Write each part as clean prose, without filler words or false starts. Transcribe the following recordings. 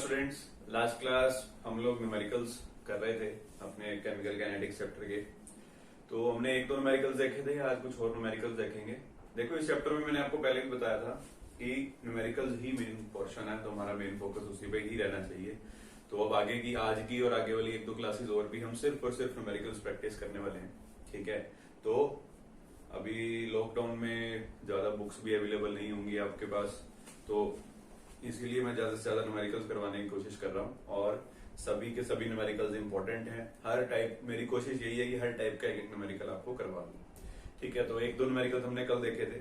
Students, last class हम लोग numericals कर रहे थे अपने केमिकल काइनेटिक्स चैप्टर के। तो हमने एक दो न्यूमेरिकल्स देखे थे, आज कुछ और न्यूमेरिकल्स देखेंगे। देखो, इस चैप्टर में मैंने आपको पहले भी बताया था कि न्यूमेरिकल्स ही मेन पोर्शन है, तो हमारा मेन फोकस उसी पे ही रहना चाहिए। तो अब आगे की, आज की और आगे वाली एक दो क्लासेस और भी हम सिर्फ और सिर्फ न्यूमेरिकल्स प्रैक्टिस करने वाले हैं। ठीक है, तो अभी लॉकडाउन में ज्यादा बुक्स भी अवेलेबल नहीं होंगी आपके पास, तो इसीलिए मैं ज्यादा से ज्यादा न्यूमेरिकल्स करवाने की कोशिश कर रहा हूँ। और सभी के सभी न्यूमेरिकल्स इंपॉर्टेंट हैं। हर टाइप, मेरी कोशिश यही है कि हर टाइप का एक न्यूमेरिकल आपको करवा दूं। ठीक है, तो एक दो न्यूमेरिकल्स हमने कल देखे थे।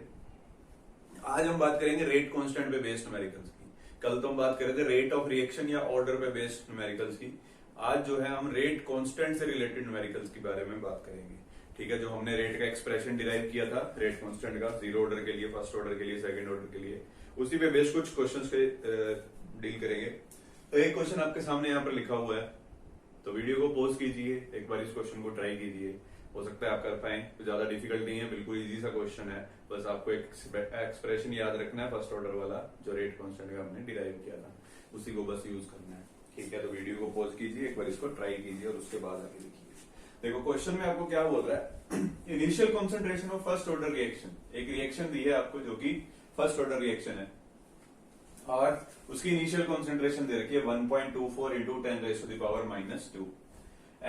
आज हम बात करेंगे रेट कांस्टेंट पे बेस्ड न्यूमेरिकल्स की। कल तो हम बात कर रहे थे रेट ऑफ रिएक्शन या ऑर्डर पे बेस्ड न्यूमेरिकल्स की। आज जो है हम रेट कांस्टेंट से रिलेटेड न्यूमेरिकल्स के बारे में बात करेंगे। ठीक है, जो हमने रेट का एक्सप्रेशन डिराइव किया था रेट कांस्टेंट का, जीरो ऑर्डर के लिए, फर्स्ट ऑर्डर के लिए, सेकंड ऑर्डर के लिए, उसी पे बेस्ड कुछ क्वेश्चंस पे डील करेंगे। तो एक क्वेश्चन आपके सामने यहाँ पर लिखा हुआ है, तो वीडियो को पॉज कीजिए, एक बार इस क्वेश्चन को ट्राई कीजिए। हो सकता है आप कर पाए, तो ज्यादा डिफिकल्ट नहीं है, बिल्कुल इजी सा क्वेश्चन है। बस आपको एक एक्सप्रेशन याद रखना है फर्स्ट ऑर्डर वाला, जो रेट कांस्टेंट का हमने डिराइव किया था, उसी को बस यूज करना है। ठीक है, तो वीडियो को पॉज कीजिए, एक बार इसको ट्राई कीजिए और उसके बाद आगे लिखिए। देखो, क्वेश्चन में आपको क्या बोल रहा है, initial concentration of first order reaction. एक रिएक्शन दी है आपको जो कि फर्स्ट ऑर्डर रिएक्शन है, और उसकी इनिशियल कॉन्सेंट्रेशन दे रखी है 1.24 into 10⁻⁻²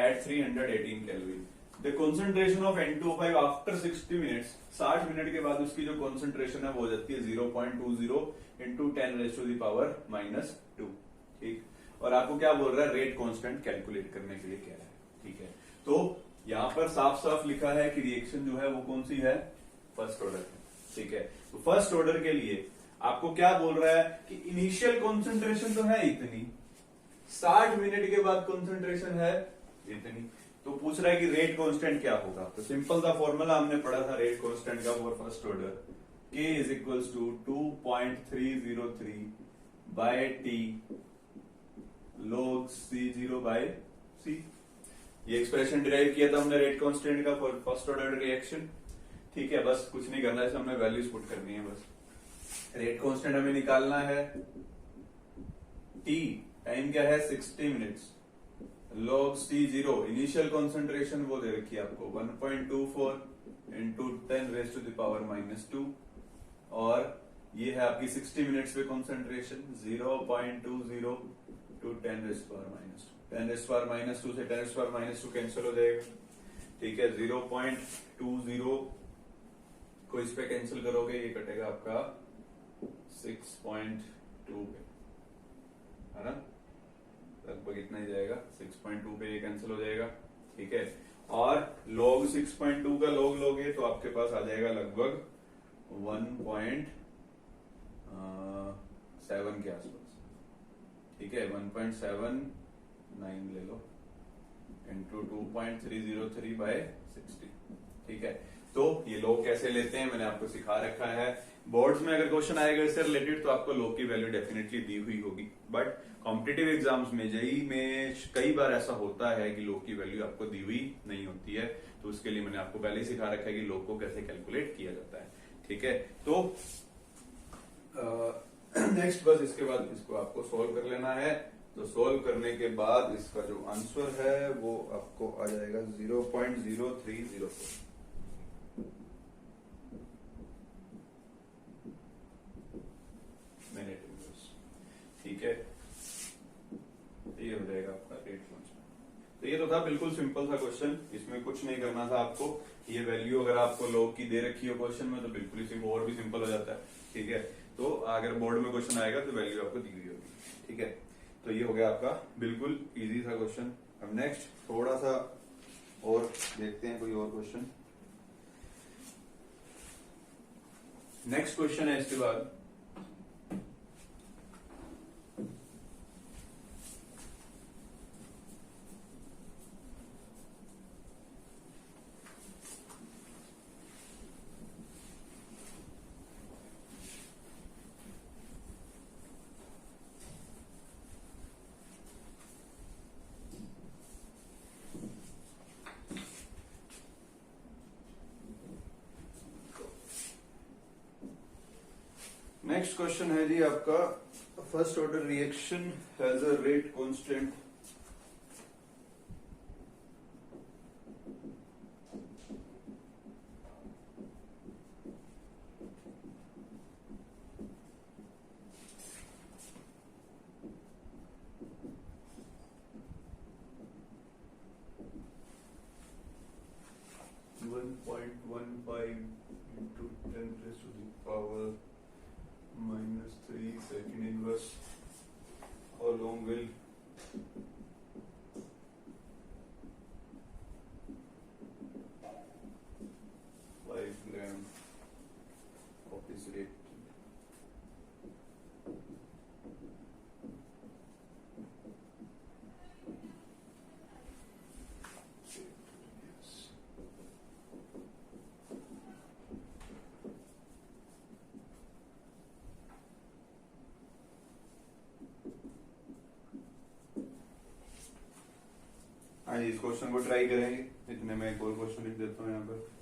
at 318 Kelvin। The concentration of N25 after 60 minutes, 60 minute के बाद उसकी जो कॉन्सेंट्रेशन है वो हो जाती है 0.20 into 10⁻²। ठीक, और आपको क्या बोल रहा है, रेट कांस्टेंट कैलकुलेट करने के लिए कह रहा है। ठीक है, तो यहां पर साफ साफ लिखा है कि रिएक्शन जो है वो कौन सी है, फर्स्ट ऑर्डर है। ठीक है, तो फर्स्ट ऑर्डर के लिए आपको क्या बोल रहा है कि इनिशियल कॉन्सेंट्रेशन तो है इतनी, 60 मिनट के बाद कॉन्सेंट्रेशन है इतनी, तो पूछ रहा है कि रेट कांस्टेंट क्या होगा। तो सिंपल सा फॉर्मूला हमने पढ़ा था रेट कांस्टेंट का for first order, K is equals to 2.303 by T log C0 by C। ये एक्सप्रेशन डिराइव किया था हमने रेट कांस्टेंट का फॉर फर्स्ट ऑर्डर रिएक्शन। ठीक है, बस कुछ नहीं करना है, इसमें हमें वैल्यूज पुट करनी है। बस रेट कांस्टेंट हमें निकालना है, T टाइम क्या है 60 minutes, log C0 initial concentration वो दे रखी है आपको 1.24 into 10⁻⁻², और ये है आपकी 60 मिनट्स पे कॉन्सेंट्रेशन 0.20 to 10⁻²। 10⁻² से 10⁻² कैंसिल हो जाएगा। ठीक है, 0.20 को इस पे कैंसिल करोगे, ये कटेगा आपका 6.2 पे, है ना, लगभग इतना ही जाएगा, 6.2 पे ये कैंसिल हो जाएगा। ठीक है, और log 6.2 का log लोगे तो आपके पास आ जाएगा लगभग 1.7 के आसपास। ठीक है, 1.79 ले लो इंटू 2.303 बाय 60। ठीक है, तो ये log कैसे लेते हैं मैंने आपको सिखा रखा है। बोर्ड्स में अगर क्वेश्चन आएगा इससे रिलेटेड तो आपको log की वैल्यू डेफिनेटली दी हुई होगी, बट कॉम्पिटिटिव एग्जाम्स में, जेईई में कई बार ऐसा होता है कि log की वैल्यू आपको दी हुई नहीं होती है, तो उसके लिए मैंने आपको पहले ही सिखा रखा है कि log को कैसे कैलकुलेट किया जाता है। ठीक है, तो नेक्स्ट बस इसके बाद इसको आपको सोल्व कर लेना है। तो सोल्व करने के बाद इसका जो आंसर है वो आपको आ जाएगा 0.0304 मिनट। ठीक है, ये हो जाएगा आपका रेट कांस्टेंट। तो ये तो था बिल्कुल सिंपल सा क्वेश्चन, इसमें कुछ नहीं करना था आपको। ये वैल्यू अगर आपको log की दे रखी हो क्वेश्चन में तो बिल्कुल ही सिंपल, और भी सिंपल हो जाता है। ठीक है, तो अगर बोर्ड में क्वेश्चन आएगा तो वैल्यू आपको दी हुई होगी। ठीक है, तो ये हो गया आपका बिल्कुल इजी सा क्वेश्चन। अब नेक्स्ट थोड़ा सा और देखते हैं, कोई और क्वेश्चन। नेक्स्ट क्वेश्चन है इसके बाद, नेक्स्ट क्वेश्चन है जी आपका first order reaction has a rate constant (1.15 into 10 raised to the power -3 second inverse). How long will five gram of this reactant हाँ जी, इस क्वेश्चन को ट्राई करेंगे। इतने में एक और क्वेश्चन लिख देता हूँ यहाँ पर।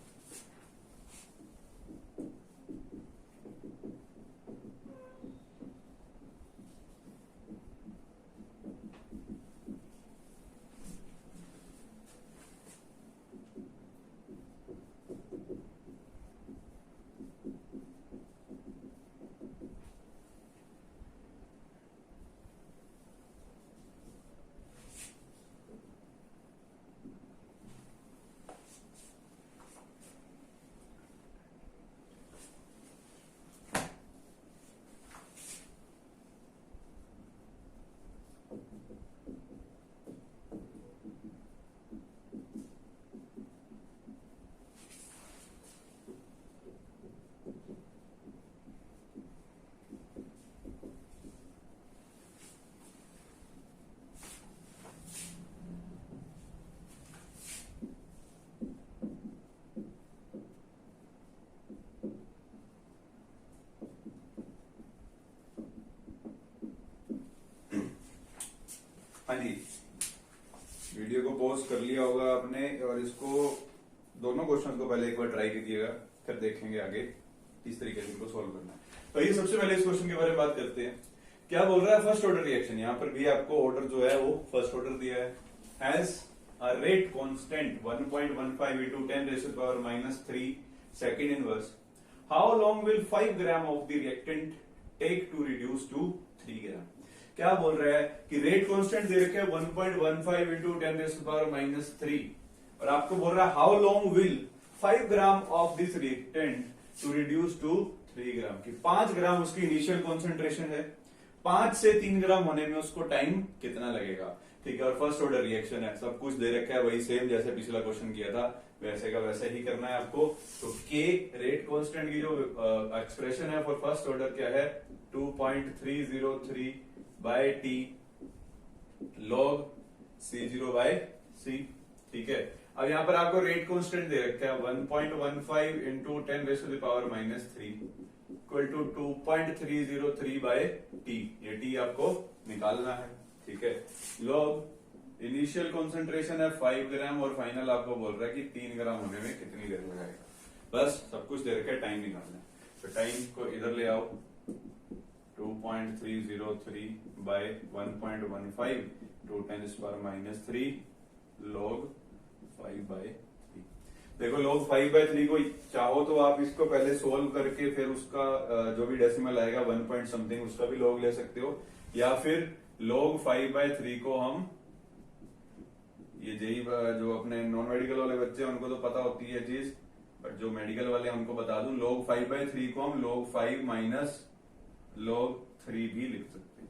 हाँ जी, वीडियो को पॉज कर लिया होगा आपने और इसको दोनों क्वेश्चन को पहले एक बार ट्राई कीजिएगा, फिर देखेंगे आगे किस तरीके से इनको सॉल्व करना है। तो ये सबसे पहले इस क्वेश्चन के बारे में बात करते हैं। क्या बोल रहा है? First order reaction. यहाँ पर भी आपको ऑर्डर जो है वो फर्स्ट ऑर्डर दिया है। Has a rate constant 1.15 into 10 raised to the power -3 second inverse. How long will 5 gram of the reactant take to reduce to 3 gram? क्या बोल रहा है कि रेट कांस्टेंट दे रखे 1.15 into 10 raised to the power -3 और आपको बोल रहा है how long will 5 gram of this reactant to reduce to 3 gram की 5 ग्राम उसकी इनिशियल कॉन्सेंट्रेशन है, 5 से 3 ग्राम होने में उसको टाइम कितना लगेगा। ठीक है, और फर्स्ट ऑर्डर रिएक्शन है, सब कुछ दे रखा है वही सेम जैसे पिछला क्वेश्चन किया था वैसे का वैसे ही करना है आपको। तो के रेट कांस्टेंट की जो एक्सप्रेशन है फॉर फर्स्ट ऑर्डर क्या है 2.303 by T log C0 by C। ठीक है, अब यहाँ पर आपको रेट कांस्टेंट दे रखा है 1.15 into 10 raised to the power -3 equal to 2.303 by T. ये टी आपको निकालना है। ठीक है, लॉग इनिशियल कॉन्सेंट्रेशन है 5 ग्राम और फाइनल आपको बोल रहा है कि 3 ग्राम होने में कितनी देर लगाएगा। बस सब कुछ दे रखा है, टाइम निकालना है। तो टाइम को इधर ले आओ 2.303 बाय 1.15 to 10 -3 log 5/3। देखो log 5/3 को चाहो तो आप इसको पहले सोल्व करके फिर उसका जो भी डेसिमल आएगा 1 पॉइंट समथिंग उसका भी log ले सकते हो, या फिर log 5/3 को हम ये जेई जो अपने नॉन मेडिकल वाले बच्चे हैं उनको तो पता होती है चीज, बट जो मेडिकल वाले हैं उनको बता दूं log 5/3 को हम log 5 माइनस log 3 भी लिख सकते हैं।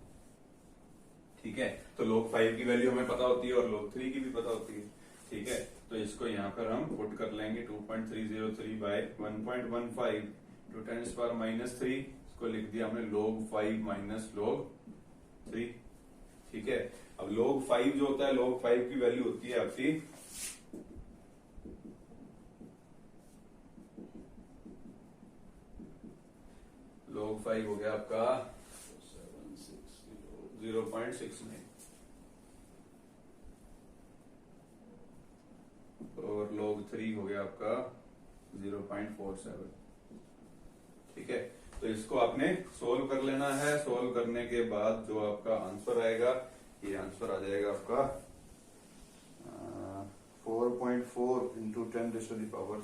ठीक है, तो log 5 की वैल्यू हमें पता होती है और log 3 की भी पता होती है। ठीक है, तो इसको यहां पर हम पुट कर लेंगे 2.303 बाय 1.15 to 10 -3 इसको लिख दिया हमने log 5 माइनस log 3। ठीक है, अब log 5 जो होता है log 5 की वैल्यू होती है आपकी log 5 हो गया आपका 0.69 और log 3 हो गया आपका 0.47। ठीक है, तो इसको आपने सोल्व कर लेना है। सोल्व करने के बाद जो आपका आंसर आएगा, ये आंसर आ जाएगा आपका 4.4 इंटू 10⁻³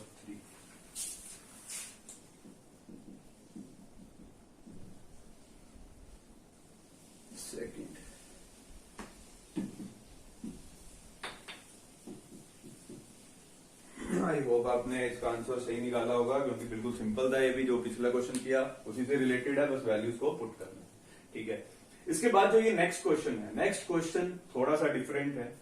सेकेंड। आई होप आपने इसका आंसर सही निकाला होगा, क्योंकि बिल्कुल सिंपल था ये भी, जो पिछला क्वेश्चन किया उसी से रिलेटेड है, बस वैल्यूज को पुट करना है। ठीक है, इसके बाद जो ये नेक्स्ट क्वेश्चन है, नेक्स्ट क्वेश्चन थोड़ा सा डिफरेंट है।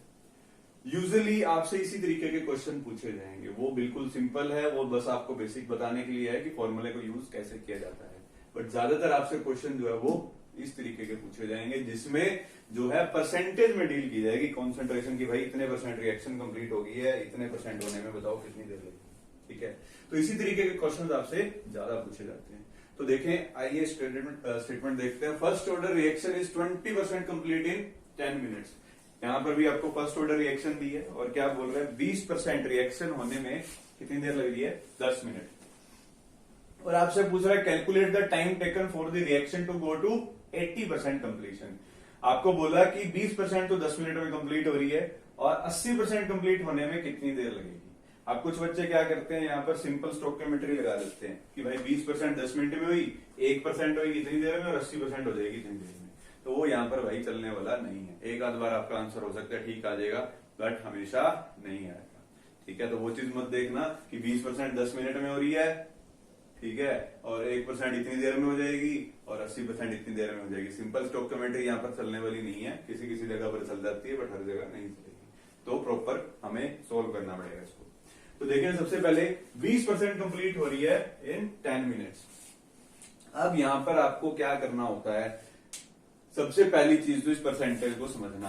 यूजुअली आपसे इसी तरीके के क्वेश्चन पूछे जाएंगे, वो बिल्कुल सिंपल है, वो बस आपको बेसिक बताने के लिए है कि फॉर्मूले को यूज कैसे किया जाता है। बट ज्यादातर आपसे क्वेश्चन जो है वो इस तरीके के पूछे जाएंगे, जिसमें जो है परसेंटेज में डील की जाएगी कॉन्सेंट्रेशन की। भाई इतने % रिएक्शन कंप्लीट हो गई है, इतने % होने में बताओ कितनी देर लगेगी। ठीक है, तो इसी तरीके के क्वेश्चन आपसे ज्यादा पूछे जाते हैं। तो देखें, आइए स्टेटमेंट देखते हैं। First order reaction is 20% complete in 10 minutes. यहां पर भी आपको फर्स्ट ऑर्डर रिएक्शन दी है, और क्या बोल रहे हैं, 20% रिएक्शन होने में कितनी देर लग रही है, 10 मिनट। और आपसे पूछ रहा है calculate the time taken for the reaction to go to 80% completion. आपको बोला कि 20% तो 10 मिनट में कंप्लीट हो रही है, और 80% कंप्लीट होने में कितनी देर लगेगी। अब कुछ बच्चे क्या करते हैं, यहाँ पर सिंपल स्टोइकियोमेट्री लगा देते हैं कि भाई 20% 10 मिनट में हुई, 1% हुई इतनी देर में, और 80% हो जाएगी इतनी देर में। तो वो यहाँ पर भाई चलने वाला नहीं है। एक आध बार आपका आंसर हो सकता है ठीक आ जाएगा, बट हमेशा नहीं आएगा। ठीक है, तो वो चीज मत देखना कि 20% 10 मिनट में हो रही है, ठीक है, और 1% इतनी देर में हो जाएगी, और 80% इतनी देर में हो जाएगी। सिंपल स्टोइकियोमेट्री यहाँ पर चलने वाली नहीं है, किसी किसी जगह पर चल जाती है, बट हर जगह नहीं चलेगी। तो प्रॉपर हमें सोल्व करना पड़ेगा इसको। तो देखिए, सबसे पहले 20% कंप्लीट हो रही है इन 10 मिनट्स। अब यहां पर आपको क्या करना होता है, सबसे पहली चीज तो इस परसेंटेज को समझना।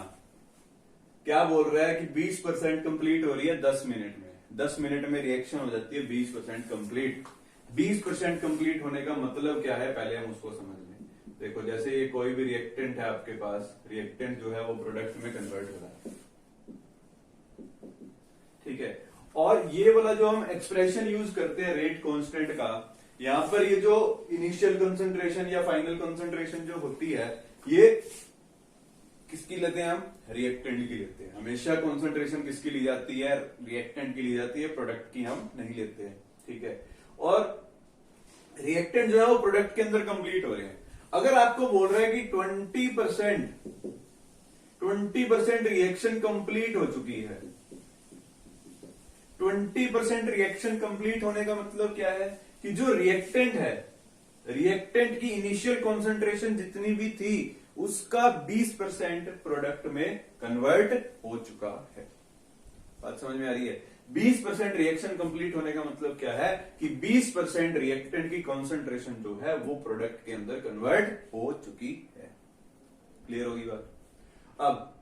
क्या बोल रहा है कि 20% कंप्लीट हो रही है 10 मिनट में। 10 मिनट में रिएक्शन हो जाती है 20% कंप्लीट। 20% कंप्लीट होने का मतलब क्या है, पहले हम उसको समझ लें। देखो, जैसे ये कोई भी रिएक्टेंट है आपके पास, रिएक्टेंट जो है वो प्रोडक्ट में कन्वर्ट हो रहा है। ठीक है, और ये वाला जो हम एक्सप्रेशन यूज करते हैं रेट कांस्टेंट का, यहां पर ये जो इनिशियल कंसंट्रेशन या फाइनल कंसंट्रेशन जो होती है, ये किसकी लेते हैं हम, रिएक्टेंट की लेते हैं। हमेशा कंसंट्रेशन किसकी ली जाती है, रिएक्टेंट की ली जाती है, प्रोडक्ट की हम नहीं लेते हैं। ठीक है, और रिएक्टेंट जो है वो प्रोडक्ट के अंदर कंप्लीट हो रहे हैं। अगर आपको बोल रहा है कि 20% रिएक्शन कंप्लीट हो चुकी है, 20% रिएक्शन कंप्लीट होने का मतलब क्या है कि जो रिएक्टेंट है, रिएक्टेंट की इनिशियल कॉन्सेंट्रेशन जितनी भी थी उसका 20% प्रोडक्ट में कन्वर्ट हो चुका है। बात समझ में आ रही है? 20% रिएक्शन कंप्लीट होने का मतलब क्या है कि 20% रिएक्टेंट की कॉन्सेंट्रेशन जो है वो प्रोडक्ट के अंदर कन्वर्ट हो चुकी है। क्लियर होगी बात? अब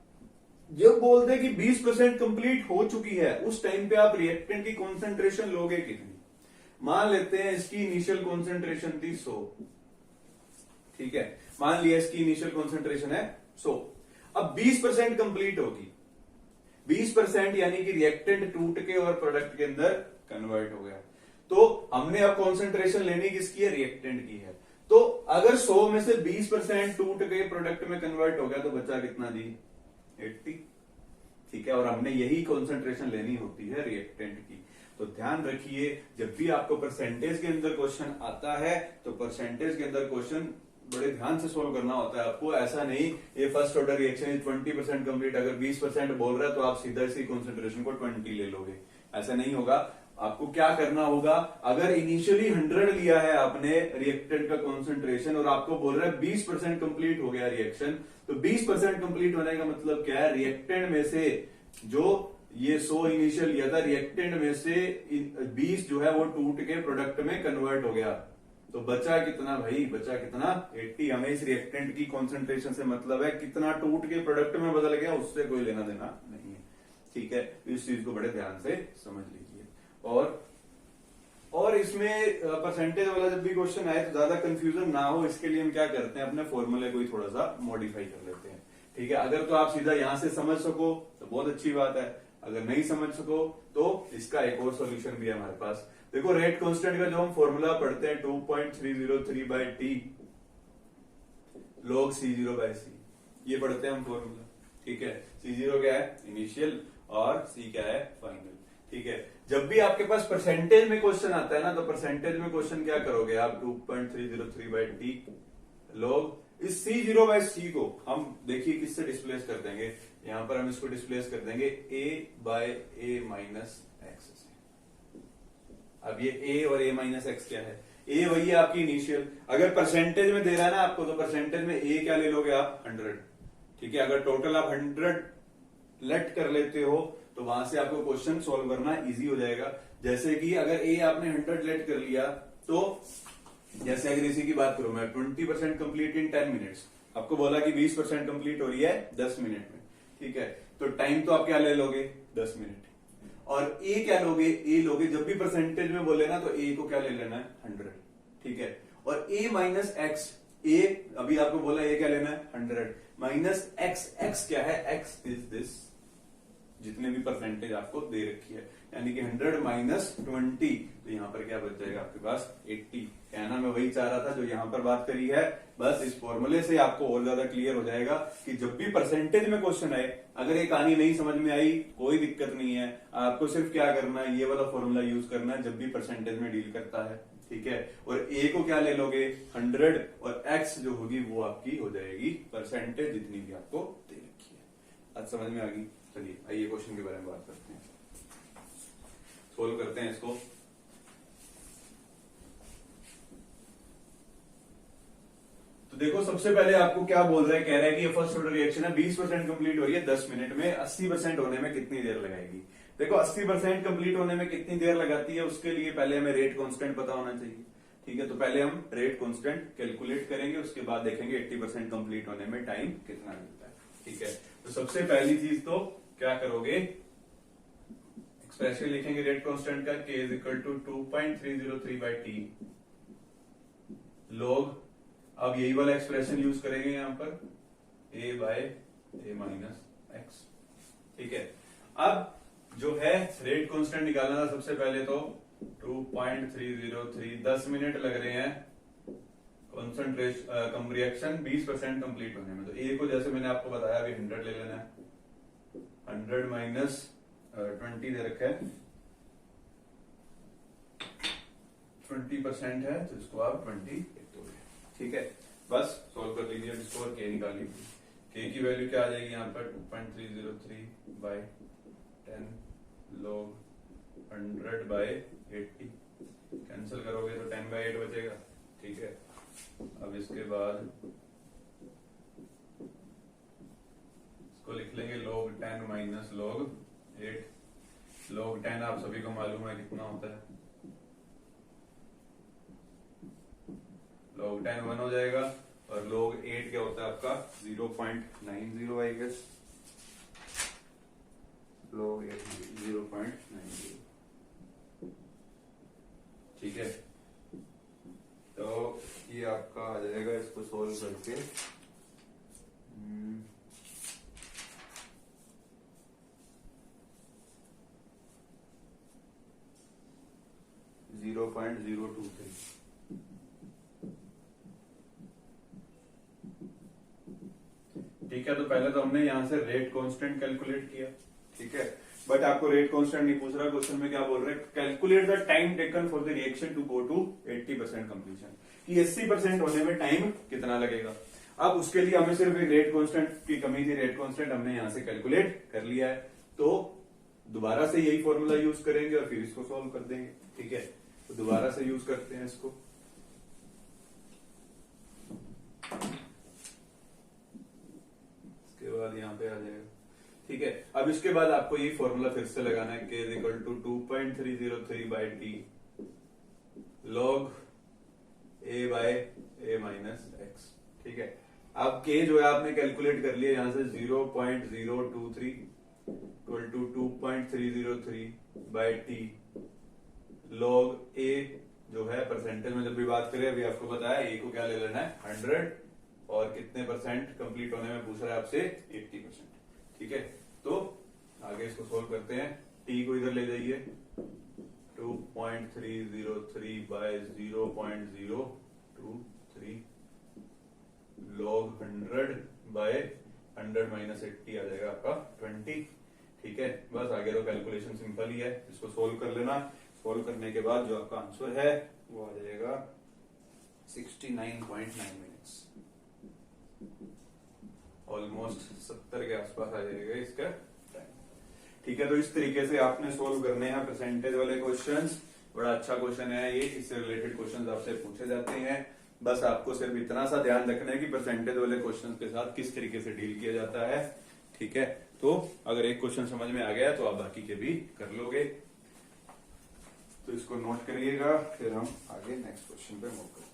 जब बोलते हैं कि 20% कंप्लीट हो चुकी है, उस टाइम पे आप रिएक्टेंट की कॉन्सेंट्रेशन लोगे कितनी? मान लेते हैं इसकी इनिशियल कॉन्सेंट्रेशन थी 100। ठीक है, मान लिया इसकी इनिशियल कॉन्सेंट्रेशन है 100। अब 20% कंप्लीट होगी, 20% यानी कि रिएक्टेंट टूट के और प्रोडक्ट के अंदर कन्वर्ट हो गया। तो हमने अब कॉन्सेंट्रेशन लेनी किसकी है, रिएक्टेंट की है। तो अगर 100 में से 20% टूट के प्रोडक्ट में कन्वर्ट हो गया तो बचा कितना जी, 80। ठीक है, और हमने यही कॉन्सेंट्रेशन लेनी होती है रिएक्टेंट की। तो ध्यान रखिए, जब भी आपको परसेंटेज के अंदर क्वेश्चन आता है तो परसेंटेज के अंदर क्वेश्चन बड़े ध्यान से सोल्व करना होता है आपको। ऐसा नहीं ये first order reaction is 20% complete, अगर 20% बोल रहा है तो आप सीधा इसी कॉन्सेंट्रेशन को 20 ले लोगे, ऐसा नहीं होगा। आपको क्या करना होगा, अगर इनिशियली 100 लिया है आपने रिएक्टेंट का कॉन्सेंट्रेशन और आपको बोल रहा है 20% कंप्लीट हो गया रिएक्शन, तो 20% कंप्लीट होने का मतलब क्या है, रिएक्टेंट में से जो ये 100 इनिशियल लिया था, रिएक्टेंट में से 20 जो है वो टूट के प्रोडक्ट में कन्वर्ट हो गया। तो बचा कितना भाई, बचा कितना, 80। हमें इस रिएक्टेंट की कॉन्सेंट्रेशन से मतलब है कितना टूट के प्रोडक्ट में बदल गया, उससे कोई लेना देना नहीं है। ठीक है, इस चीज को बड़े ध्यान से समझ लीजिए। और इसमें परसेंटेज वाला जब भी क्वेश्चन आए तो ज्यादा कंफ्यूजन ना हो, इसके लिए हम क्या करते हैं, अपने फॉर्मूले को ही थोड़ा सा मॉडिफाई कर लेते हैं। ठीक है, अगर तो आप सीधा यहां से समझ सको तो बहुत अच्छी बात है, अगर नहीं समझ सको तो इसका एक और सॉल्यूशन भी है हमारे पास। देखो रेट कांस्टेंट का जो हम फॉर्मूला पढ़ते हैं 2.303 by T log C0 by C, ये पढ़ते हैं हम फॉर्मूला। ठीक है, C0 क्या है इनिशियल और C क्या है फाइनल। ठीक है, जब भी आपके पास परसेंटेज में क्वेश्चन आता है ना, तो परसेंटेज में क्वेश्चन क्या करोगे आप 2.303 बाई टी log इस C0 बाई सी को हम देखिए किससे डिस्प्लेस कर देंगे, यहां पर हम इसको डिस्प्लेस कर देंगे a by a minus X से। अब ये a और a माइनस एक्स क्या है, a वही है आपकी इनिशियल, अगर परसेंटेज में दे रहा है ना आपको, तो परसेंटेज में a क्या ले लोगे आप 100। ठीक है, अगर टोटल आप 100 लेट कर लेते हो तो वहां से आपको क्वेश्चन सॉल्व करना इजी हो जाएगा। जैसे कि अगर a आपने 100 लेट कर लिया, तो जैसे अगर इसी की बात करूं मैं 20% कंप्लीट इन 10 मिनट्स, आपको बोला कि 20% कंप्लीट हो रही है 10 मिनट में। ठीक है, तो टाइम तो आप क्या ले लोगे 10 मिनट। और a क्या लोगे, a लोगे, जब भी परसेंटेज में बोले ना तो a को क्या ले लेना है 100। ठीक है, और a माइनस एक्स, a अभी आपको बोला a क्या लेना है 100 माइनस एक्स, एक्स क्या है x इज दिस, जितने भी परसेंटेज आपको दे रखी है, यानी कि 100 माइनस 20, तो यहां पर क्या बच जाएगा आपके पास 80। कहना मैं वही चाह रहा था जो यहां पर बात करी है, बस इस फॉर्मूले से आपको और ज्यादा क्लियर हो जाएगा कि जब भी परसेंटेज में क्वेश्चन आए, अगर ये कहानी नहीं समझ में आई कोई दिक्कत नहीं है, आपको सिर्फ क्या करना है, ये वाला फॉर्मूला यूज करना है जब भी परसेंटेज में डील करता है। ठीक है, और a को क्या ले लोगे 100 और x जो होगी वो आपकी हो जाएगी परसेंटेज जितनी भी आपको दे रखी है। आज समझ में आ गई। चलिए आइए क्वेश्चन के बारे में बात करते हैं, सोल्व करते हैं इसको। तो देखो सबसे पहले आपको क्या बोल रहा है, कह रहा है कि ये फर्स्ट ऑर्डर रिएक्शन है 20% कंप्लीट हो रही है 10 मिनट में, 80% होने में कितनी देर लगाएगी। देखो 80% कंप्लीट होने में कितनी देर लगाती है, उसके लिए पहले हमें रेट कांस्टेंट पता होना चाहिए। ठीक है, तो पहले हम रेट कांस्टेंट कैलकुलेट करेंगे, उसके बाद देखेंगे 80% कंप्लीट होने में टाइम कितना मिलता है। ठीक है, तो सबसे पहली चीज तो क्या करोगे, एक्सप्रेशन लिखेंगे रेट कांस्टेंट का, k is equal to 2.303 by T log, अब यही वाला एक्सप्रेशन यूज करेंगे यहां पर a by a minus X. ठीक है, अब जो है रेट कांस्टेंट निकालना था, सबसे पहले तो 2.303, 10 मिनट लग रहे हैं कॉन्सेंट्रेशन रिएक्शन 20% कंप्लीट होने में। तो a को जैसे मैंने आपको बताया अभी 100 ले लेना है, 100 माइनस 20 दे रखा है, 20% है तो इसको आप 20 लिख दोगे। ठीक है, बस सोल्व कर लीजिए, इसको और k निकाल लीजिए। k की वैल्यू क्या आ जाएगी यहाँ पर 2.303 बाई 10 log 100 बाई 80, कैंसिल करोगे तो 10 बाई 8 बचेगा। ठीक है, अब इसके बाद इसको लिख लेंगे log 10 माइनस log 8। log 10 आप सभी को मालूम है कितना होता है, log 10 1 हो जाएगा, और log 8 क्या होता है आपका 0.90 आई गेस, log 8 0.90। ठीक है, तो ये आपका आ जाएगा, इसको सोल्व करके 0.023। ठीक है, तो पहले तो हमने यहां से रेट कांस्टेंट कैलकुलेट किया। ठीक है, बट आपको रेट कांस्टेंट नहीं पूछ रहा, क्वेश्चन में क्या बोल रहे हैं, calculate the time taken for the reaction to go to 80% completion, कि 80% होने में टाइम कितना लगेगा। अब उसके लिए हमें सिर्फ एक रेट कांस्टेंट की कमी थी, रेट कांस्टेंट हमने यहां से कैलकुलेट कर लिया है, तो दोबारा से यही फॉर्मूला यूज करेंगे और फिर इसको सॉल्व कर देंगे। ठीक है, तो दोबारा से यूज करते हैं इसको। इसके बाद यहाँ पे आ जाएगा। ठीक है, अब इसके बाद आपको ये फॉर्मूला फिर से लगाना है, k is equal to 2.303 by T log a by a minus X. ठीक है, अब k जो है आपने कैलकुलेट कर लिया यहां से 0.023 equal to 2.303 by T log a जो है परसेंटेज में जब भी बात करें, अभी आपको बताया a को क्या ले लेना है 100, और कितने परसेंट कंप्लीट होने में पूछ रहा है आपसे 80%। ठीक है, तो आगे इसको सोल्व करते हैं, t को इधर ले जाइए, 2 0.303 बाय 0.023 log 100 बाय 100 माइनस 80 आ जाएगा आपका 20। ठीक है, बस आगे तो कैलकुलेशन सिंपल ही है, इसको सोल्व कर लेना। सोल्व करने के बाद जो आपका आंसर है वो आ जाएगा 69.9 मिनट्स, ऑलमोस्ट 70 के आसपास आ जाएगा इसका टाइम। ठीक है, तो इस तरीके से आपने सोल्व करने हैं परसेंटेज वाले क्वेश्चंस। बड़ा अच्छा क्वेश्चन है ये, इससे रिलेटेड क्वेश्चंस आपसे पूछे जाते हैं। बस आपको सिर्फ इतना सा ध्यान रखना है कि परसेंटेज वाले क्वेश्चंस के साथ किस तरीके से डील किया जाता है। ठीक है, तो अगर एक क्वेश्चन समझ में आ गया तो आप बाकी के भी कर लोगे, तो इसको नोट करिएगा, फिर हम आगे नेक्स्ट क्वेश्चन पे मूव करते हैं।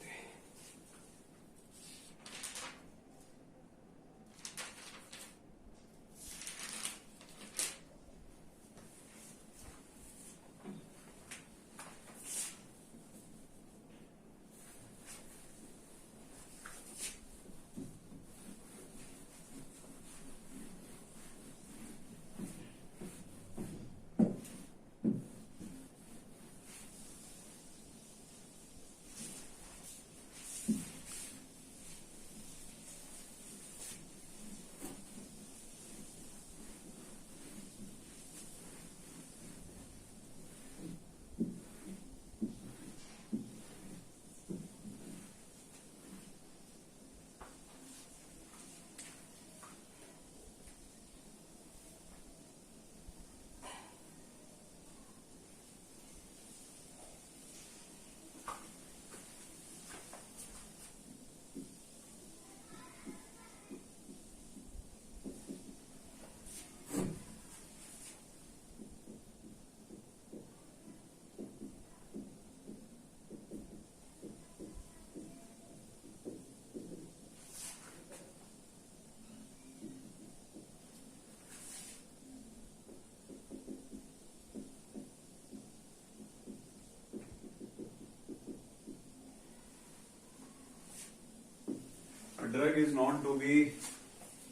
Drug is known to be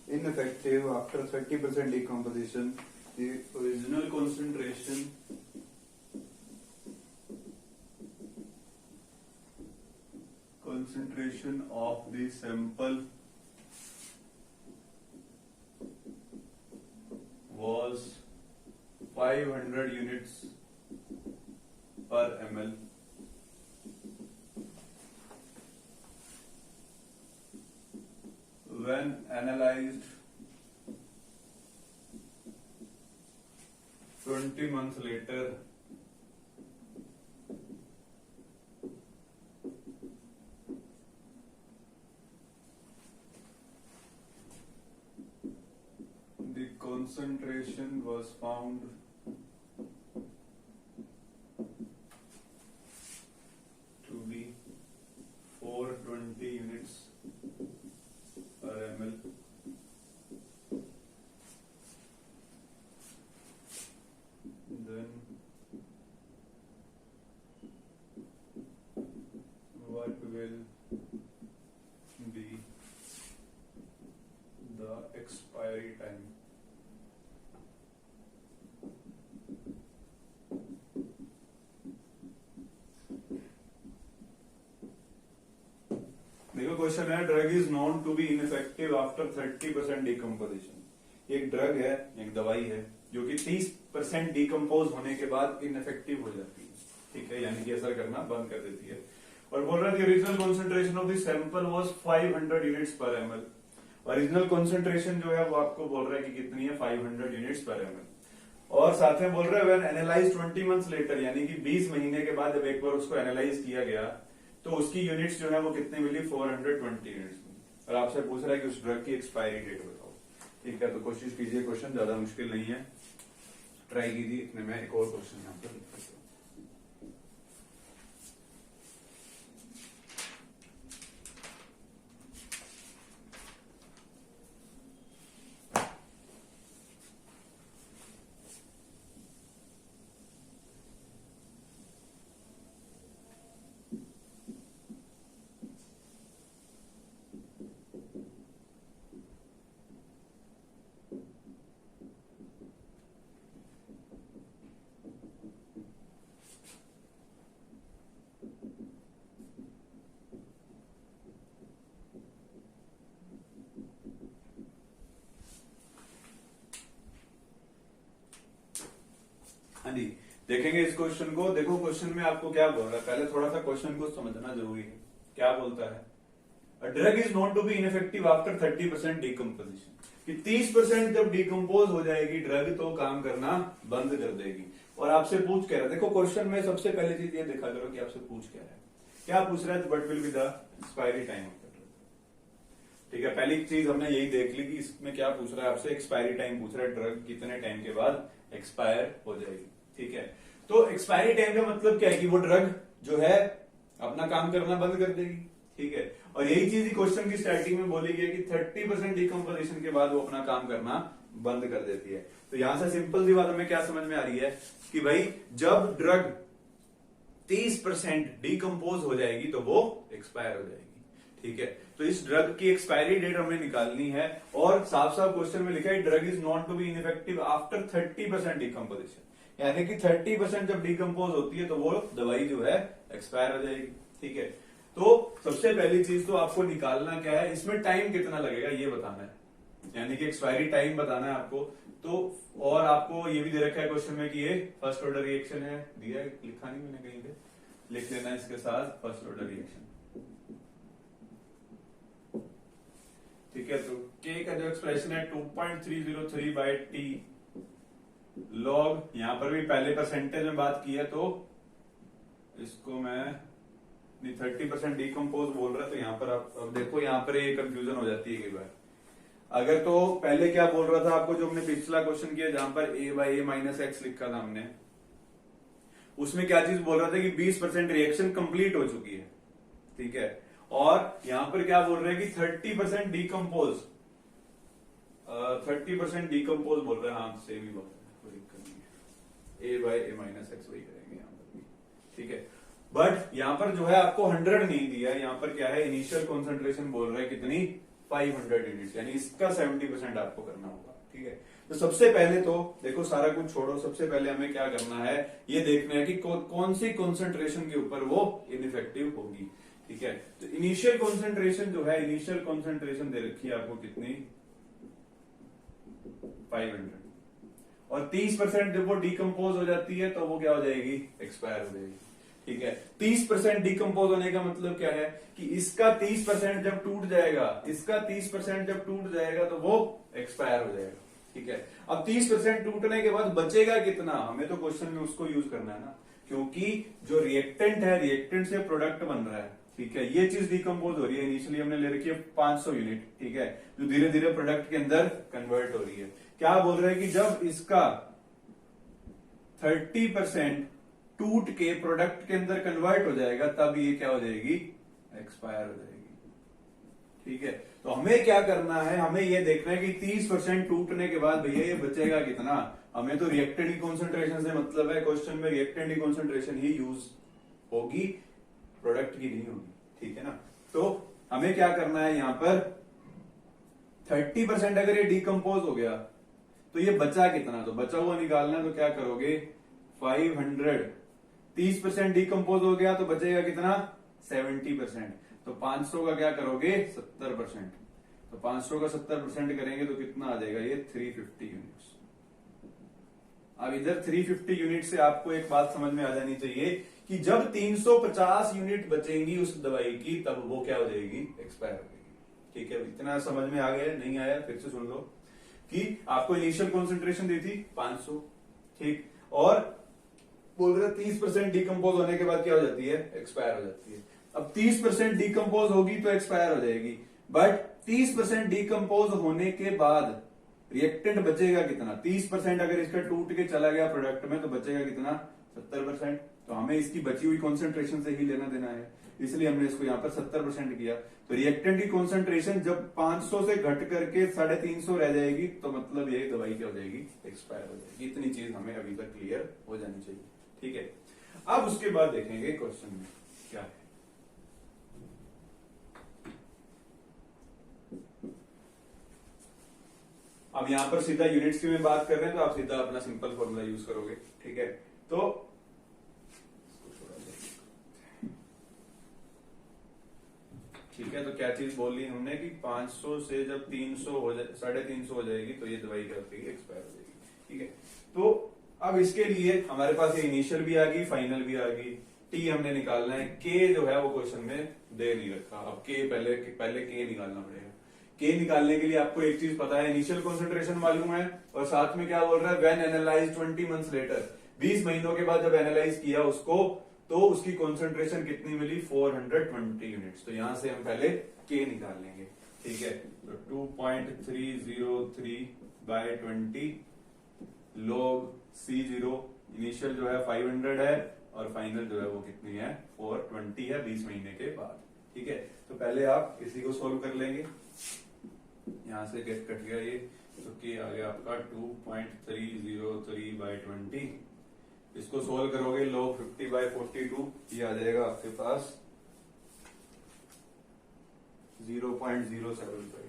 ineffective after 30% decomposition. The original concentration of the sample was 500 units per ml. When analyzed 20 months later, the concentration was found to be 420 units per ml. Then what will be the expiry time? देखो question है, drug is known to be ineffective after 30% decomposition. एक drug है, एक दवाई है जो कि 30% decompose होने के बाद इनइफेक्टिव हो जाती है। ठीक है, यानी कि असर करना बंद कर देती है। और बोल रहा है original concentration of the sample was 500 units पर एमएल। ओरिजिनल कॉन्सेंट्रेशन जो है वो आपको बोल रहा है कि कितनी है, 500 यूनिट्स पर एमएल। और साथ में बोल रहे हैं व्हेन एनालाइज 20 मंथ्स लेटर, यानी कि 20 महीने के बाद जब एक बार उसको एनालाइज किया गया तो उसकी यूनिट्स जो है वो कितनी मिली, 420 यूनिट्स। और आपसे पूछ रहा है कि उस ड्रग की एक्सपायरी डेट बताओ। ठीक है, तो कोशिश कीजिए, क्वेश्चन ज्यादा मुश्किल नहीं है, ट्राई कीजिए। इतने में एक और क्वेश्चन यहाँ पर लिख देता हूं। हाँ जी, देखेंगे इस क्वेश्चन को। देखो क्वेश्चन में आपको क्या बोल रहा है, पहले थोड़ा सा क्वेश्चन को समझना जरूरी है। क्या बोलता है, a drug is known to be ineffective after 30% decomposition, कि 30% जब डिकम्पोज हो जाएगी ड्रग तो काम करना बंद कर देगी। और आपसे पूछ कह रहा है, देखो क्वेश्चन में सबसे पहले चीज ये देखा करो कि आपसे पूछ क्या रहा है। क्या पूछ रहा है, what will be the expiry time of the drug. ठीक है, पहली चीज हमने यही देख ली कि इसमें क्या पूछ रहा है आपसे, एक्सपायरी टाइम पूछ रहा है, ड्रग कितने टाइम के बाद एक्सपायर हो जाएगी। ठीक है, तो एक्सपायरी टाइम का मतलब क्या है कि वो ड्रग जो है अपना काम करना बंद कर देगी। ठीक है, और यही चीज क्वेश्चन की स्टार्टिंग में बोली गई कि 30% डिकम्पोजिशन के बाद वो अपना काम करना बंद कर देती है। तो यहां से सिंपल सी बात हमें क्या समझ में आ रही है कि भाई जब ड्रग 30% डिकम्पोज हो जाएगी तो वो एक्सपायर हो जाएगी। ठीक है, तो इस ड्रग की एक्सपायरी डेट हमें निकालनी है, और साफ साफ क्वेश्चन में लिखा है drug is not to be ineffective after 30% decomposition, यानी कि 30% जब डिकम्पोज होती है तो वो दवाई जो है एक्सपायर हो जाएगी। ठीक है, तो सबसे पहली चीज तो आपको निकालना क्या है, इसमें टाइम कितना लगेगा ये बताना है, यानी कि एक्सपायरी टाइम बताना है आपको। तो और आपको ये भी दे रखा है क्वेश्चन में कि ये फर्स्ट ऑर्डर रिएक्शन है, दिया है, लिखा नहीं मैंने कहीं पे, लिख लेना इसके साथ फर्स्ट ऑर्डर रिएक्शन। ठीक है, तो K का जो एक्सप्रेशन है 2.303 बाई टी लॉग, यहां पर भी पहले परसेंटेज में बात की है तो इसको मैं 30% डिकम्पोज बोल रहा है, तो यहां पर आप अब देखो यहां पर ये कंफ्यूजन हो जाती है कई बार। अगर तो पहले क्या बोल रहा था आपको, जो हमने पिछला क्वेश्चन किया जहां पर a by A minus x लिखा था हमने, उसमें क्या चीज बोल रहा था कि 20% रिएक्शन कंप्लीट हो चुकी है। ठीक है, और यहां पर क्या बोल रहे हैं कि 30% डिकम्पोज, 30% डिकम्पोज बोल रहे हैं। हाँ सेम ही बोल रहे हैं, कोई दिक्कत नहीं है, a by A minus x वही करेंगे यहां पर भी। ठीक है, बट यहां पर जो है आपको 100 नहीं दिया, यहां पर क्या है इनिशियल कॉन्सेंट्रेशन बोल रहे हैं कितनी 500 यूनिट्स, यानी इसका 70% आपको करना होगा। ठीक है, तो सबसे पहले तो देखो सारा कुछ छोड़ो, सबसे पहले हमें क्या करना है ये देखना है कि कौन सी कॉन्सेंट्रेशन के ऊपर वो इनइफेक्टिव होगी। ठीक है, तो इनिशियल कॉन्सेंट्रेशन जो है, इनिशियल कॉन्सेंट्रेशन दे रखी है आपको कितनी 500, और 30% जब वो डिकम्पोज हो जाती है तो वो क्या हो जाएगी एक्सपायर हो जाएगी। ठीक है, 30% डिकम्पोज होने का मतलब क्या है कि इसका 30% जब टूट जाएगा, इसका 30% जब टूट जाएगा तो वो एक्सपायर हो जाएगा। ठीक है, अब 30% टूटने के बाद बचेगा कितना, हमें तो क्वेश्चन में उसको यूज करना है ना, क्योंकि जो रिएक्टेंट है, रिएक्टेंट से प्रोडक्ट बन रहा है। ठीक है, ये चीज डिकम्पोज हो रही है, इनिशियली हमने ले रखी है 500 यूनिट। ठीक है, जो धीरे धीरे प्रोडक्ट के अंदर कन्वर्ट हो रही है। क्या बोल रहे हैं कि जब इसका 30% टूट के प्रोडक्ट के अंदर कन्वर्ट हो जाएगा तब ये क्या हो जाएगी एक्सपायर हो जाएगी। ठीक है, तो हमें क्या करना है, हमें ये देखना है कि 30% टूटने के बाद भैया ये बचेगा कितना। हमें तो रिएक्टेंट की कॉन्सेंट्रेशन से मतलब है, क्वेश्चन में रिएक्टेंट की कॉन्सेंट्रेशन ही यूज होगी, प्रोडक्ट की नहीं होगी। ठीक है ना, तो हमें क्या करना है यहां पर 30% अगर ये डिकम्पोज हो गया तो ये बचा कितना, तो बचा हुआ निकालना है, तो क्या करोगे 500, 30% डिकम्पोज हो गया तो बचेगा कितना 70%, तो 500 का क्या करोगे 70%, तो 500 का 70% करेंगे तो कितना आ जाएगा ये 350 यूनिट्स। अब इधर 350 यूनिट से आपको एक बात समझ में आ जानी चाहिए कि जब 350 यूनिट बचेंगी उस दवाई की तब वो क्या हो जाएगी एक्सपायर हो जाएगी। ठीक है, इतना समझ में आ गया, नहीं आया फिर से सुन लो कि आपको इनिशियल कॉन्सेंट्रेशन दी थी 500, ठीक, और बोल रहे 30% डिकम्पोज होने के बाद क्या हो जाती है एक्सपायर हो जाती है। अब 30% डिकम्पोज होगी तो एक्सपायर हो जाएगी, बट 30% डिकम्पोज होने के बाद रिएक्टेंट बचेगा कितना, 30% अगर इसका टूट के चला गया प्रोडक्ट में तो बचेगा कितना 70%, तो हमें इसकी बची हुई कॉन्सेंट्रेशन से ही लेना देना है, इसलिए हमने इसको यहाँ पर 70% किया। तो रिएक्टेंट की कॉन्सेंट्रेशन जब 500 से घट करके 350 रह जाएगी तो मतलब ये दवाई क्या हो जाएगी एक्सपायर हो जाएगी। इतनी चीज हमें अभी तक क्लियर हो जानी चाहिए। ठीक है, अब उसके बाद देखेंगे क्वेश्चन में क्या है। अब यहां पर सीधा यूनिट्स की में बात कर रहे हैं तो आप सीधा अपना सिंपल फॉर्मूला यूज करोगे। ठीक है, तो ठीक है, तो क्या चीज बोल ली हमने कि 500 से जब 300 हो जाए 350 हो जाएगी तो ये दवाई क्या होती है एक्सपायर हो जाएगी। ठीक है, तो अब इसके लिए हमारे पास ये इनिशियल भी आ गई, फाइनल भी आ गई। टी हमने निकालना है, के जो है वो क्वेश्चन में दे नहीं रखा। अब के पहले के निकालना पड़ेगा। के निकालने के लिए आपको एक चीज पता है, इनिशियल कंसंट्रेशन मालूम है, और साथ में क्या बोल रहा है, व्हेन एनालाइज 20 मंथ्स लेटर, 20 महीनों के बाद जब एनालाइज किया उसको, तो उसकी कंसंट्रेशन कितनी मिली, 420 यूनिट्स। तो यहां से हम पहले के निकाल लेंगे, ठीक है। तो 2.303 बाय 20 log C0, इनिशियल जो है 500 है और फाइनल जो है वो कितनी है, 420 है 20 महीने के बाद, ठीक है। तो पहले आप इसी को सोल्व कर लेंगे, यहां से गेट कट गया ये, तो के आ गया आपका 2.303 बाय 20। इसको सोल्व करोगे log 50 बाय 42, ये आ जाएगा आपके पास 0.075,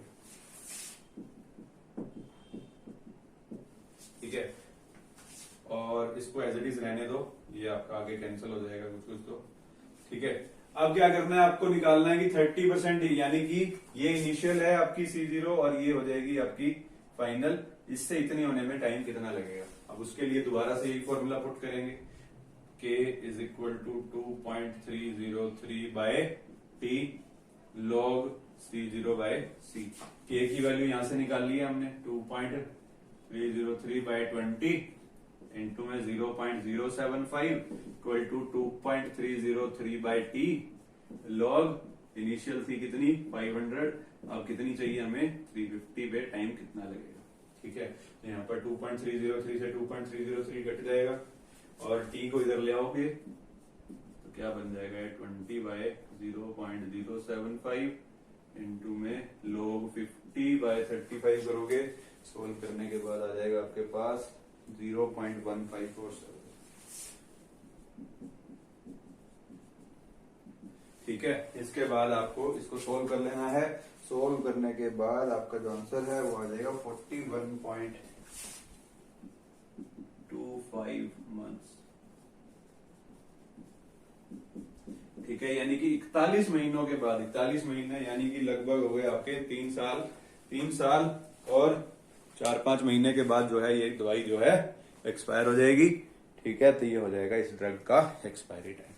ठीक है। और इसको एज इट इज रहने दो, ये आपका आगे कैंसिल हो जाएगा कुछ तो, ठीक है। अब क्या करना है, आपको निकालना है कि 30%, यानी कि ये इनिशियल है आपकी C0 और ये हो जाएगी आपकी फाइनल, इससे इतनी होने में टाइम कितना लगेगा। अब उसके लिए दोबारा से एक फॉर्मूला पुट करेंगे, K is equal to 2.303 by T log C0 by C। K की वैल्यू यहां से निकाल ली है हमने, 2.303 बाय 20 इंटू में 0.075 equal to 2.303 by T log initial थी कितनी 500, अब कितनी चाहिए हमें 350 पे टाइम कितना लगेगा, ठीक है। तो यहाँ पर 2.303 से 2.303 कट जाएगा और टी को इधर ले आओगे तो क्या बन जाएगा 20 बाय 0.075 इंटू में log 50 बाय 35 करोगे, सोल्व करने के बाद आ जाएगा आपके पास 0.1547, ठीक है। इसके बाद आपको इसको सोल्व कर लेना है, सोल्व करने के बाद आपका जो आंसर है वो आ जाएगा 41.25 मंथ्स, ठीक है। यानी कि 41 महीनों के बाद, 41 महीने यानी कि लगभग हो गए आपके 3 साल और 4-5 महीने के बाद जो है ये दवाई जो है एक्सपायर हो जाएगी, ठीक है। तो ये हो जाएगा इस ड्रग का एक्सपायरी टाइम,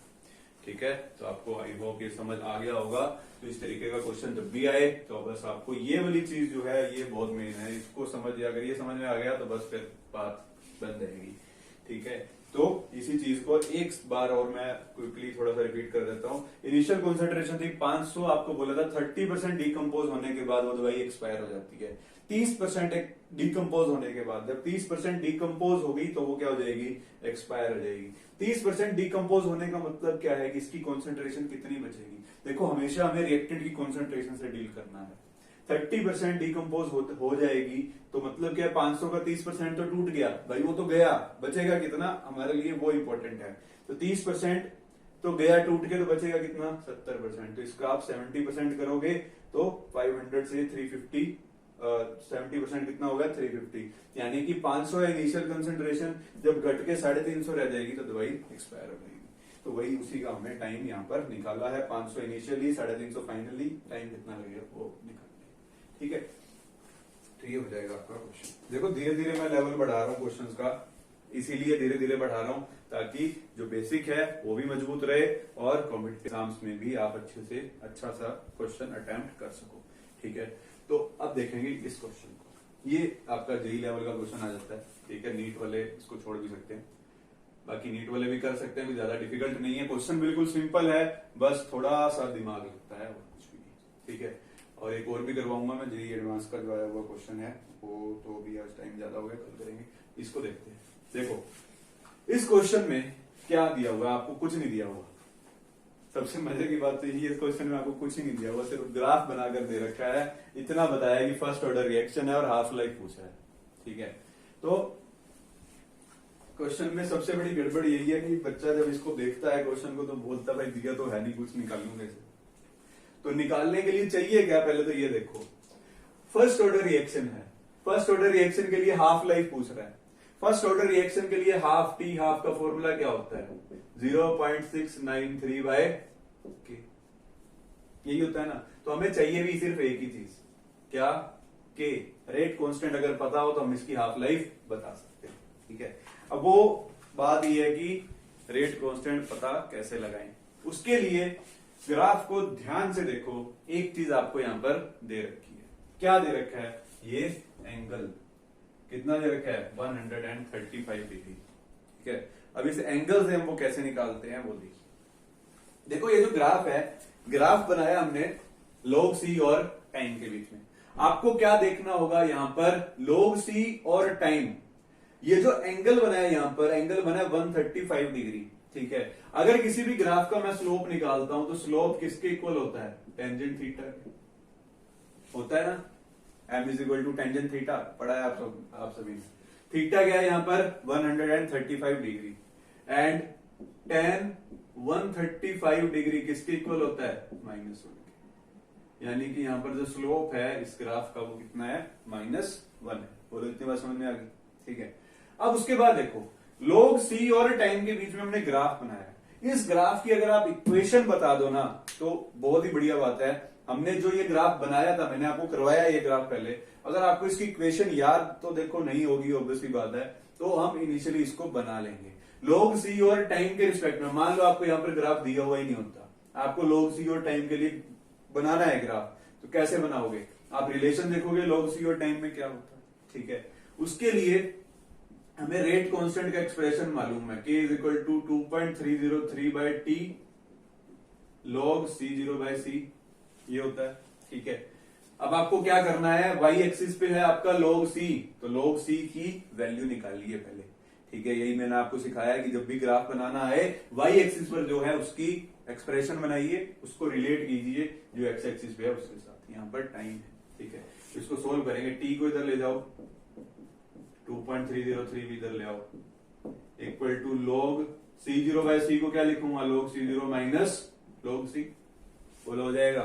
ठीक है। तो आपको आई होप ये समझ आ गया होगा। तो इस तरीके का क्वेश्चन जब भी आए तो बस आपको ये वाली चीज जो है ये बहुत मेन है, इसको समझिए। अगर ये समझ में आ गया तो बस फिर बात बन जाएगी, ठीक है। तो इसी चीज को एक बार और मैं क्विकली थोड़ा सा रिपीट कर देता हूँ। इनिशियल कॉन्सेंट्रेशन थी 500, आपको बोला था 30% डिकम्पोज होने के बाद वो दवाई एक्सपायर हो जाती है। 30% डिकम्पोज होने के बाद, जब 30% डिकम्पोज होगी तो वो क्या हो जाएगी, एक्सपायर हो जाएगी। 30% डिकम्पोज होने का मतलब क्या है कि इसकी कॉन्सेंट्रेशन कितनी बचेगी। देखो हमेशा हमें रिएक्टेंट की कॉन्सेंट्रेशन से डील करना है। 30% डिकम्पोज हो जाएगी तो मतलब क्या, 500 का 30% तो टूट गया भाई, वो तो गया, बचेगा कितना हमारे लिए वो इंपॉर्टेंट है। तो 30% तो गया टूट के, तो बचेगा कितना 70%। तो इसका आप 70% करोगे तो 500 से 350, 70% कितना होगा 350, यानी कि 500 है इनिशियल कंसेंट्रेशन, जब घट के 350 रह जाएगी तो दवाई एक्सपायर हो जाएगी। तो वही उसी का हमने टाइम यहाँ पर निकाला है, 500 इनिशियली 350 फाइनली, टाइम कितना लगेगा वो निकाल, ठीक है। तो ये हो जाएगा आपका क्वेश्चन। देखो धीरे धीरे मैं लेवल बढ़ा रहा हूँ क्वेश्चंस का, इसीलिए धीरे धीरे बढ़ा रहा हूँ ताकि जो बेसिक है वो भी मजबूत रहे और कॉम्पिटिटिव एग्जाम्स में भी आप अच्छे से अच्छा सा क्वेश्चन अटेम्प्ट कर सको, ठीक है। तो अब देखेंगे इस क्वेश्चन को, ये आपका जेई लेवल का क्वेश्चन आ जाता है, ठीक है। नीट वाले इसको छोड़ भी सकते हैं, बाकी नीट वाले भी कर सकते हैं, कोई ज्यादा डिफिकल्ट नहीं है। क्वेश्चन बिल्कुल सिंपल है, बस थोड़ा सा दिमाग लगता है और कुछ भी नहीं, ठीक है। और एक और भी करवाऊंगा मैं, जेई एडवांस का जो आया हुआ क्वेश्चन है वो, तो भी आज टाइम ज्यादा हो गया, कल करेंगे। इसको देखते हैं। देखो इस क्वेश्चन में क्या दिया हुआ, आपको कुछ नहीं दिया हुआ। सबसे मजे की बात तो यही है, इस क्वेश्चन में आपको कुछ ही नहीं दिया हुआ, सिर्फ ग्राफ बनाकर दे रखा है। इतना बताया कि फर्स्ट ऑर्डर रिएक्शन है और हाफ लाइफ पूछा है, ठीक है। तो क्वेश्चन में सबसे बड़ी गड़बड़ यही है कि बच्चा जब इसको देखता है क्वेश्चन को तो बोलता भाई दिया तो है नहीं, कुछ निकाल लूंगा इसे। तो निकालने के लिए चाहिए क्या, पहले तो ये देखो फर्स्ट ऑर्डर रिएक्शन है, फर्स्ट ऑर्डर रिएक्शन के लिए हाफ लाइफ पूछ रहा है। फर्स्ट ऑर्डर रिएक्शन के लिए हाफ टी, हाफ का फॉर्मूला क्या होता है 0.693 बाय के, यही होता है ना। तो हमें चाहिए भी सिर्फ एक ही चीज, क्या, के रेट कांस्टेंट अगर पता हो तो हम इसकी हाफ लाइफ बता सकते हैं, ठीक है। अब वो बात ये है कि रेट कांस्टेंट पता कैसे लगाएं। उसके लिए ग्राफ को ध्यान से देखो, एक चीज आपको यहां पर दे रखी है। क्या दे रखा है? ये एंगल कितना दे रखा है? 135 डिग्री। ठीक है, अब इस एंगल से हम वो कैसे निकालते हैं वो देखिए। देखो ये जो ग्राफ है, ग्राफ बनाया हमने log c और टाइम के बीच में। आपको क्या देखना होगा यहां पर? log c और टाइम, ये जो एंगल बनाया यहां पर, एंगल बना है 135 डिग्री। ठीक है, अगर किसी भी ग्राफ का मैं स्लोप निकालता हूं तो स्लोप किसके इक्वल होता है? टेंजेंट थीटा के होता है ना। m is equal to tangent theta, पढ़ा है आप सभी ने। थीटा क्या है यहां पर? 135 डिग्री। एंड tan 135 डिग्री किसके इक्वल होता है? -1 के। यानी कि यहां पर जो स्लोप है इस ग्राफ का वो कितना है? -1 है। बोलो इतनी बात समझ में आ गई? ठीक है, अब उसके बाद देखो log c और टाइम के बीच में हमने ग्राफ बनाया है। इस ग्राफ की अगर आप इक्वेशन बता दो ना तो बहुत ही बढ़िया बात है। हमने जो ये ग्राफ बनाया था, मैंने आपको करवाया ये ग्राफ पहले, अगर आपको इसकी इक्वेशन याद तो देखो नहीं होगी, ऑब्वियसली बात है, तो हम इनिशियली इसको बना लेंगे। log c और टाइम के रिस्पेक्ट में, मान लो आपको यहां पर ग्राफ दिया हुआ ही नहीं होता, आपको log c और टाइम के लिए बनाना है ग्राफ, तो कैसे बनाओगे? आप रिलेशन देखोगे log c और टाइम में क्या होता है। ठीक है, उसके लिए हमें रेट कांस्टेंट का एक्सप्रेशन मालूम है, k is equal to 2.303 by T log c0 by c, ये होता है। ठीक है, अब आपको क्या करना है? y एक्सिस पे है आपका log c, तो log c की वैल्यू निकालिए पहले। ठीक है, यही मैंने आपको सिखाया कि जब भी ग्राफ बनाना है y एक्सिस पर जो है उसकी एक्सप्रेशन बनाइए, उसको रिलेट कीजिए जो x एक्सिस पे है उसके साथ। यहां पर टाइम है। ठीक है, तो इसको सोल्व करेंगे। t को इधर ले जाओ, 2.303 भी इधर ले आओ, equal to log c0 by c को क्या लिखूंगा? log c0 minus log c, बोलो हो जाएगा।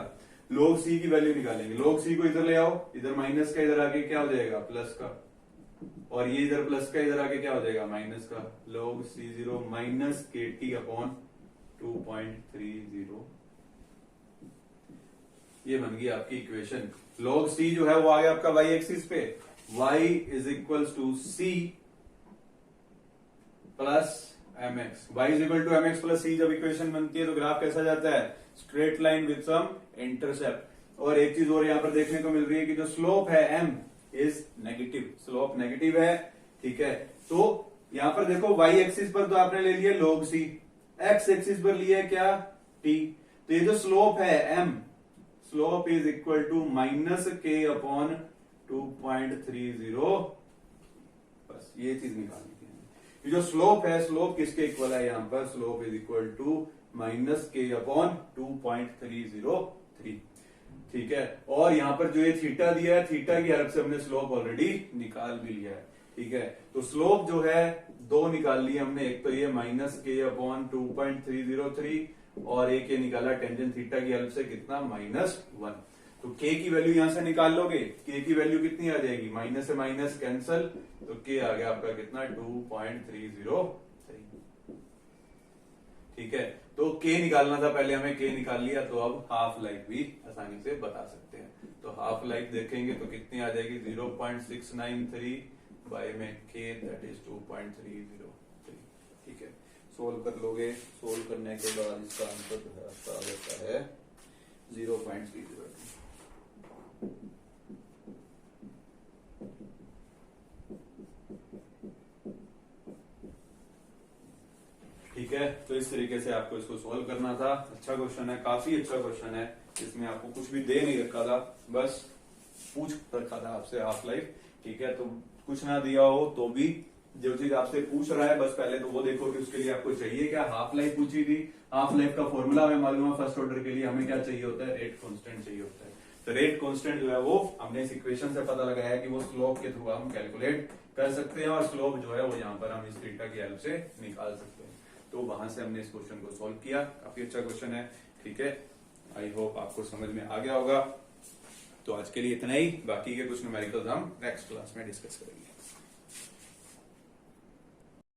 log c की वैल्यू निकालेंगे, log c को इधर ले आओ, इधर माइनस का, इधर आगे क्या हो जाएगा? प्लस का, और ये इधर प्लस का, इधर आगे क्या हो जाएगा? माइनस का। log c0 minus kt upon 2.30, ये बन गई आपकी इक्वेशन। log c जो है वो आ गया आपका y एक्सिस पे, y is equal to c plus mx। y is equal to mx plus c जब इक्वेशन बनती है तो ग्राफ कैसा जाता है? Straight line with some intercept. और एक चीज और यहां पर देखने को मिल रही है कि जो स्लोप है m is negative, slope negative है। ठीक है, तो यहां पर देखो y एक्सिस पर तो आपने ले लिया log c, x एक्सिस पर लिया क्या? t। तो ये जो स्लोप है m, slope is equal to minus K upon 2.30, बस ये चीज निकालनी थी। ये जो स्लोप है, स्लोप किसके इक्वल है यहां पर? Slope is equal to minus K upon 2.303। ठीक है, और यहां पर जो ये थीटा दिया है, थीटा की हेल्प से हमने स्लोप ऑलरेडी निकाल भी लिया है। ठीक है, तो स्लोप जो है दो निकाल लिए हमने, एक तो ये माइनस के अपॉन 2.303 और एक ये निकाला टेंजेंट थीटा की हेल्प से कितना? -1। तो k की वैल्यू यहां से निकाल लोगे, k की वैल्यू कितनी आ जाएगी? माइनस से माइनस कैंसल, तो k आ गया आपका कितना? 2.303। ठीक है, तो k निकालना था पहले, हमें k निकाल लिया, तो अब हाफ लाइफ भी आसानी से बता सकते हैं। तो हाफ लाइफ देखेंगे तो कितनी आ जाएगी? 0.693 बाय में k, दैट इज 2.303। ठीक है, सोल्व कर लोगे, सोल्व करने के बाद इसका आंसर जो है आपका आ जाता है 0.302। ठीक है, तो इस तरीके से आपको इसको सॉल्व करना था। अच्छा क्वेश्चन है, काफी अच्छा क्वेश्चन है। इसमें आपको कुछ भी दे नहीं रखा था, बस पूछ रखा था आपसे हाफ लाइफ। ठीक है, तो कुछ ना दिया हो तो भी जो चीज आपसे पूछ रहा है बस पहले तो वो देखो कि उसके लिए आपको चाहिए क्या। हाफ लाइफ पूछी थी, हाफ लाइफ का फॉर्मूला हमें मालूम है फर्स्ट ऑर्डर के लिए, हमें क्या चाहिए होता है? रेट कांस्टेंट चाहिए होता है। तो रेट कांस्टेंट जो है वो हमने इस इक्वेशन से पता लगाया है कि वो स्लोप के थ्रू हम कैलकुलेट कर सकते हैं, और स्लोप जो है वो यहाँ पर हम इस थीटा की हेल्प से निकाल सकते हैं। तो वहां से हमने इस क्वेश्चन को सॉल्व किया। काफी अच्छा क्वेश्चन है। ठीक है, आई होप आपको समझ में आ गया होगा। तो आज के लिए इतना ही, बाकी के कुछ न्यूमेरिकल्स हम नेक्स्ट क्लास में डिस्कस करेंगे।